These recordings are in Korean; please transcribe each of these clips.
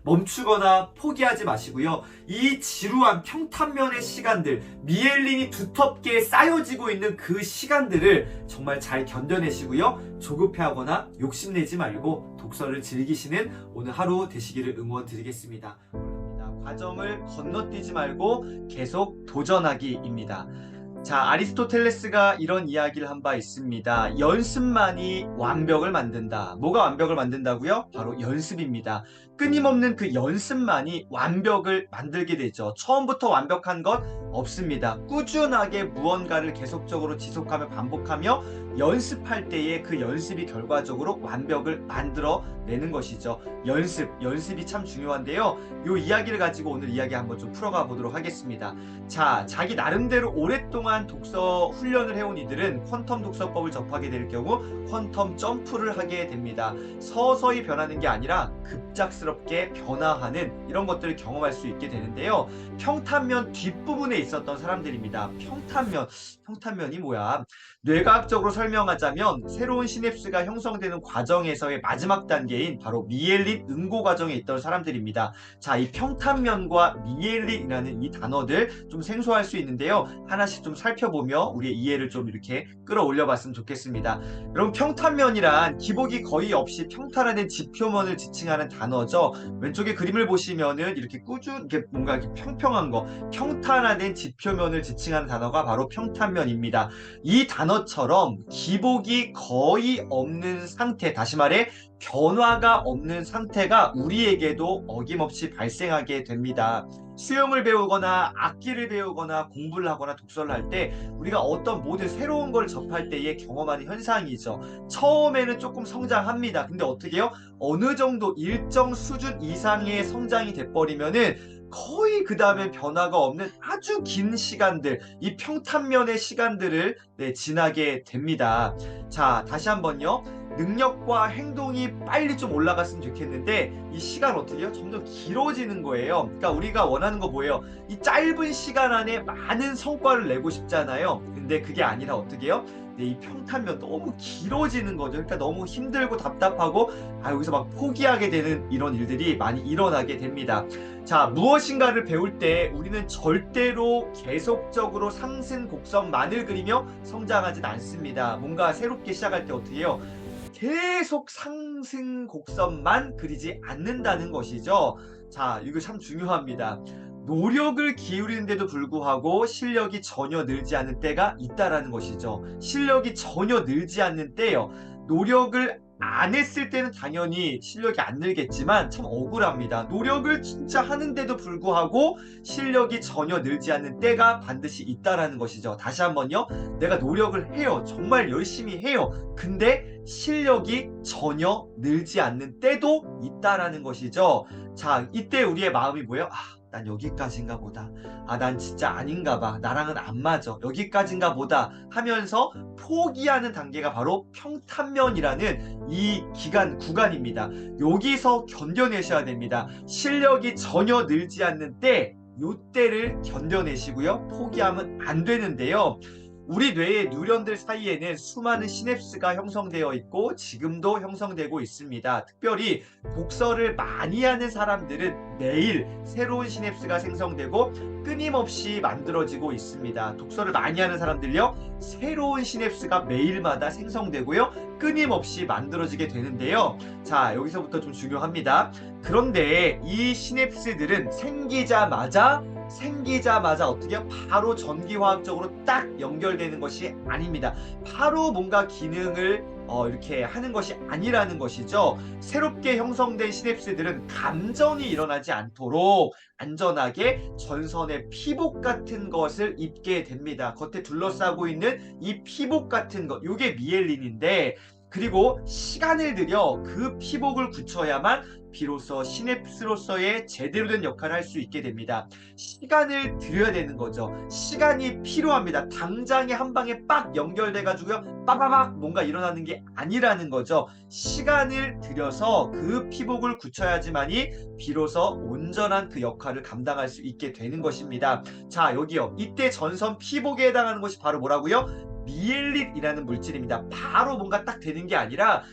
멈추거나 포기하지 마시고요. 이 지루한 평탄면의 시간들, 미엘린이 두텁게 쌓여지고 있는 그 시간들을 정말 잘 견뎌내시고요. 조급해하거나 욕심내지 말고 독서를 즐기시는 오늘 하루 되시기를 응원드리겠습니다. 과정을 건너뛰지 말고 계속 도전하기입니다. 자, 아리스토텔레스가 이런 이야기를 한 바 있습니다. 연습만이 완벽을 만든다. 뭐가 완벽을 만든다고요? 바로 연습입니다. 끊임없는 그 연습만이 완벽을 만들게 되죠. 처음부터 완벽한 것 없습니다. 꾸준하게 무언가를 계속적으로 지속하며 반복하며 연습할 때에 그 연습이 결과적으로 완벽을 만들어내는 것이죠. 연습이 참 중요한데요. 이 이야기를 가지고 오늘 이야기 한번 좀 풀어가 보도록 하겠습니다. 자, 자기 나름대로 오랫동안 독서 훈련을 해온 이들은 퀀텀 독서법을 접하게 될 경우 퀀텀 점프를 하게 됩니다. 서서히 변하는 게 아니라 급작스럽게 변화하는 이런 것들을 경험할 수 있게 되는데요. 평탄면 뒷부분에 있었던 사람들입니다. 평탄면이 뭐야? 뇌과학적으로 설명하자면 새로운 시냅스가 형성되는 과정에서의 마지막 단계인 바로 미엘린 응고 과정에 있던 사람들입니다. 자, 이 평탄면과 미엘린이라는 이 단어들 좀 생소할 수 있는데요. 하나씩 좀 살펴보며 우리의 이해를 좀 이렇게 끌어올려 봤으면 좋겠습니다. 여러분, 평탄면이란 기복이 거의 없이 평탄화된 지표면을 지칭하는 단어죠. 왼쪽에 그림을 보시면은 이렇게 이렇게 뭔가 이렇게 평평한 거, 평탄화된 지표면을 지칭하는 단어가 바로 평탄면입니다. 이 단어처럼 기복이 거의 없는 상태, 다시 말해 변화가 없는 상태가 우리에게도 어김없이 발생하게 됩니다. 수영을 배우거나 악기를 배우거나 공부를 하거나 독서를 할 때 우리가 어떤 모든 새로운 걸 접할 때에 경험하는 현상이죠. 처음에는 조금 성장합니다. 근데 어떻게 해요? 어느 정도 일정 수준 이상의 성장이 돼버리면은 거의 그 다음에 변화가 없는 아주 긴 시간들, 이 평탄면의 시간들을 지나게 됩니다. 자, 다시 한번요. 능력과 행동이 빨리 좀 올라갔으면 좋겠는데 이 시간 어떻게 해요? 점점 길어지는 거예요. 그러니까 우리가 원하는 거 뭐예요? 이 짧은 시간 안에 많은 성과를 내고 싶잖아요. 근데 그게 아니라 어떻게 해요? 이 평탄면 너무 길어지는 거죠. 그러니까 너무 힘들고 답답하고 여기서 막 포기하게 되는 이런 일들이 많이 일어나게 됩니다. 자, 무엇인가를 배울 때 우리는 절대로 계속적으로 상승 곡선만을 그리며 성장하진 않습니다. 뭔가 새롭게 시작할 때 어떻게 해요? 계속 상승 곡선만 그리지 않는다는 것이죠. 자, 이거 참 중요합니다. 노력을 기울이는데도 불구하고 실력이 전혀 늘지 않는 때가 있다라는 것이죠. 실력이 전혀 늘지 않는 때요. 노력을 안 했을 때는 당연히 실력이 안 늘겠지만 참 억울합니다. 노력을 진짜 하는데도 불구하고 실력이 전혀 늘지 않는 때가 반드시 있다라는 것이죠. 다시 한번요. 내가 노력을 해요. 정말 열심히 해요. 근데 실력이 전혀 늘지 않는 때도 있다라는 것이죠. 자, 이때 우리의 마음이 뭐예요? 난 여기까지인가 보다. 난 진짜 아닌가 봐. 나랑은 안 맞아. 여기까지인가 보다 하면서 포기하는 단계가 바로 평탄면이라는 이 구간입니다. 여기서 견뎌내셔야 됩니다. 실력이 전혀 늘지 않는 때, 요때를 견뎌내시고요. 포기하면 안 되는데요. 우리 뇌의 뉴런들 사이에는 수많은 시냅스가 형성되어 있고 지금도 형성되고 있습니다. 특별히 독서를 많이 하는 사람들은 매일 새로운 시냅스가 생성되고 끊임없이 만들어지고 있습니다. 독서를 많이 하는 사람들요, 새로운 시냅스가 매일마다 생성되고요, 끊임없이 만들어지게 되는데요. 자, 여기서부터 좀 중요합니다. 그런데 이 시냅스들은 생기자마자 어떻게 해요? 바로 전기화학적으로 딱 연결되는 것이 아닙니다. 바로 뭔가 기능을 이렇게 하는 것이 아니라는 것이죠. 새롭게 형성된 시냅스들은 감전이 일어나지 않도록 안전하게 전선의 피복 같은 것을 입게 됩니다. 겉에 둘러싸고 있는 이 피복 같은 것, 이게 미엘린인데, 그리고 시간을 들여 그 피복을 굳혀야만 비로소 시냅스로서의 제대로 된 역할을 할 수 있게 됩니다. 시간을 들여야 되는 거죠. 시간이 필요합니다. 당장에 한 방에 빡 연결돼 가지고요, 빠바박 뭔가 일어나는 게 아니라는 거죠. 시간을 들여서 그 피복을 굳혀야지만이 비로소 온전한 그 역할을 감당할 수 있게 되는 것입니다. 자, 여기요. 이때 전선 피복에 해당하는 것이 바로 뭐라고요? 미엘린이라는 물질입니다. 바로 뭔가 딱 되는 게 아니라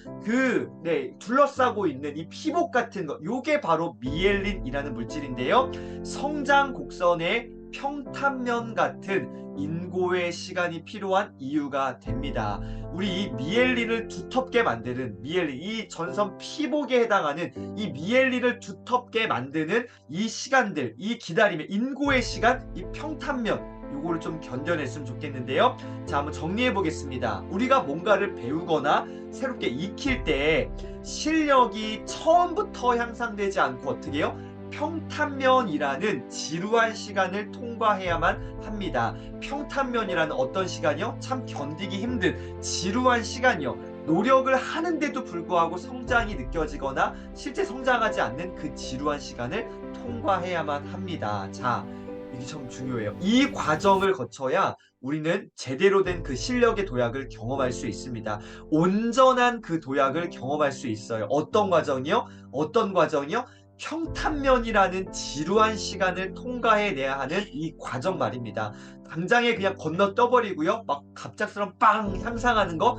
둘러싸고 있는 이 피복 같은 거, 요게 바로 미엘린이라는 물질인데요. 성장 곡선의 평탄면 같은 인고의 시간이 필요한 이유가 됩니다. 우리 이 미엘린을 두텁게 만드는 미엘린, 이 전선 피복에 해당하는 이 미엘린을 두텁게 만드는 이 시간들, 이 기다림의 인고의 시간, 이 평탄면, 요거를 좀 견뎌냈으면 좋겠는데요. 자, 한번 정리해 보겠습니다. 우리가 뭔가를 배우거나 새롭게 익힐 때 실력이 처음부터 향상되지 않고 어떻게 해요? 평탄면이라는 지루한 시간을 통과해야만 합니다. 평탄면이라는 어떤 시간이요? 참 견디기 힘든 지루한 시간이요. 노력을 하는데도 불구하고 성장이 느껴지거나 실제 성장하지 않는 그 지루한 시간을 통과해야만 합니다. 자, 이게 참 중요해요. 이 과정을 거쳐야 우리는 제대로 된 그 실력의 도약을 경험할 수 있습니다. 온전한 그 도약을 경험할 수 있어요. 어떤 과정이요? 어떤 과정이요? 평탄면이라는 지루한 시간을 통과해내야 하는 이 과정 말입니다. 당장에 그냥 건너 떠버리고요. 막 갑작스러운 빵 향상하는 거,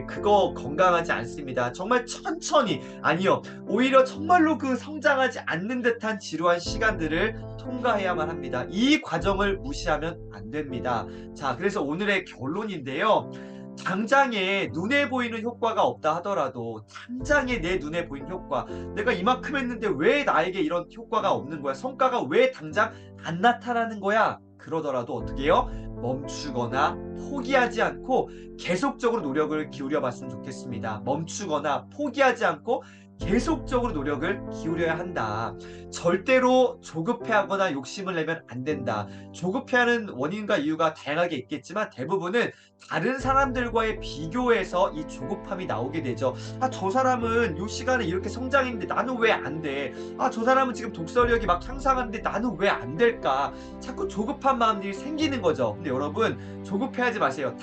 그거 건강하지 않습니다. 정말 천천히, 아니요, 오히려 정말로 그 성장하지 않는 듯한 지루한 시간들을 통과해야만 합니다. 이 과정을 무시하면 안 됩니다. 자, 그래서 오늘의 결론인데요. 당장에 눈에 보이는 효과가 없다 하더라도 당장에 내 눈에 보이는 효과, 내가 이만큼 했는데 왜 나에게 이런 효과가 없는 거야? 성과가 왜 당장 안 나타나는 거야? 그러더라도 어떻게 해요? 멈추거나 포기하지 않고 계속적으로 노력을 기울여 봤으면 좋겠습니다. 멈추거나 포기하지 않고 계속적으로 노력을 기울여야 한다. 절대로 조급해하거나 욕심을 내면 안 된다. 조급해하는 원인과 이유가 다양하게 있겠지만 대부분은 다른 사람들과의 비교에서 이 조급함이 나오게 되죠. 아, 저 사람은 이 시간에 이렇게 성장했는데 나는 왜 안 돼? 아, 저 사람은 지금 독서력이 막 향상하는데 나는 왜 안 될까? 자꾸 조급한 마음들이 생기는 거죠. 근데 여러분, 조급해하지 마세요.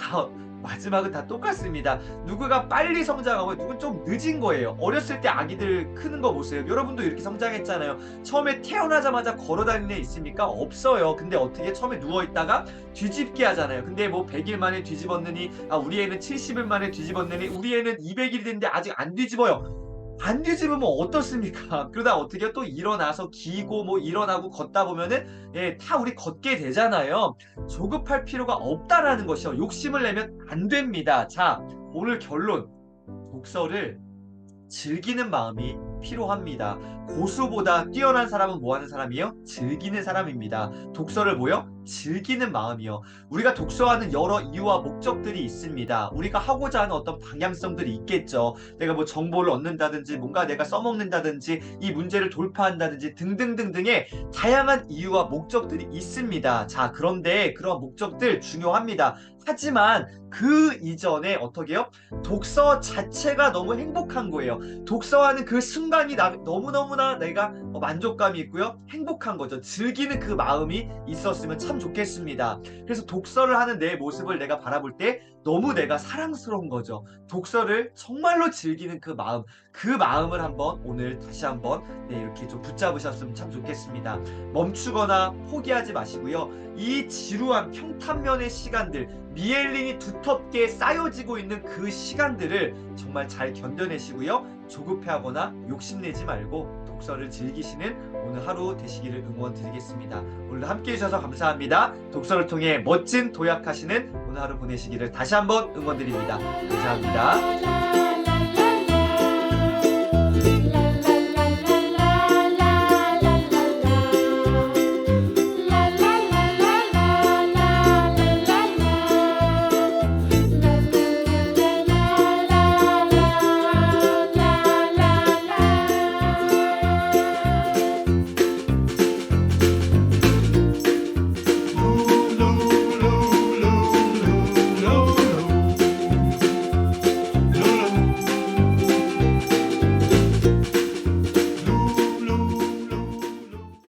마지막은 다 똑같습니다. 누구가 빨리 성장하고 누군 좀 늦은 거예요. 어렸을 때 아기들 크는 거 보세요. 여러분도 이렇게 성장했잖아요. 처음에 태어나자마자 걸어다니는 애 있습니까? 없어요. 근데 어떻게 처음에 누워있다가 뒤집기 하잖아요. 근데 뭐 100일 만에 뒤집었느니, 우리 애는 70일 만에 뒤집었느니, 우리 애는 200일이 됐는데 아직 안 뒤집어요. 안 뒤집으면 어떻습니까? 그러다 어떻게 또 일어나서 기고 뭐 일어나고 걷다 보면은 다 우리 걷게 되잖아요. 조급할 필요가 없다라는 것이요. 욕심을 내면 안 됩니다. 자, 오늘 결론. 독서를 즐기는 마음이 필요합니다. 고수보다 뛰어난 사람은 뭐 하는 사람이에요? 즐기는 사람입니다. 독서를 뭐요? 즐기는 마음이요. 우리가 독서하는 여러 이유와 목적들이 있습니다. 우리가 하고자 하는 어떤 방향성들이 있겠죠. 내가 뭐 정보를 얻는다든지 뭔가 내가 써먹는다든지 이 문제를 돌파한다든지 등등등등의 다양한 이유와 목적들이 있습니다. 자, 그런데 그런 목적들 중요합니다. 하지만 그 이전에 어떻게 해요? 독서 자체가 너무 행복한 거예요. 독서하는 그 순간이 너무너무나 내가 만족감이 있고요. 행복한 거죠. 즐기는 그 마음이 있었으면 참 좋겠습니다. 그래서 독서를 하는 내 모습을 내가 바라볼 때 너무 내가 사랑스러운 거죠. 독서를 정말로 즐기는 그 마음을 한번 오늘 다시 한번 이렇게 좀 붙잡으셨으면 참 좋겠습니다. 멈추거나 포기하지 마시고요. 이 지루한 평탄면의 시간들, 미엘린이 두텁게 쌓여지고 있는 그 시간들을 정말 잘 견뎌내시고요. 조급해하거나 욕심내지 말고 독서를 즐기시는 오늘 하루 되시기를 응원드리겠습니다. 오늘도 함께해 주셔서 감사합니다. 독서를 통해 멋진 도약하시는 오늘 하루 보내시기를 다시 한번 응원드립니다. 감사합니다.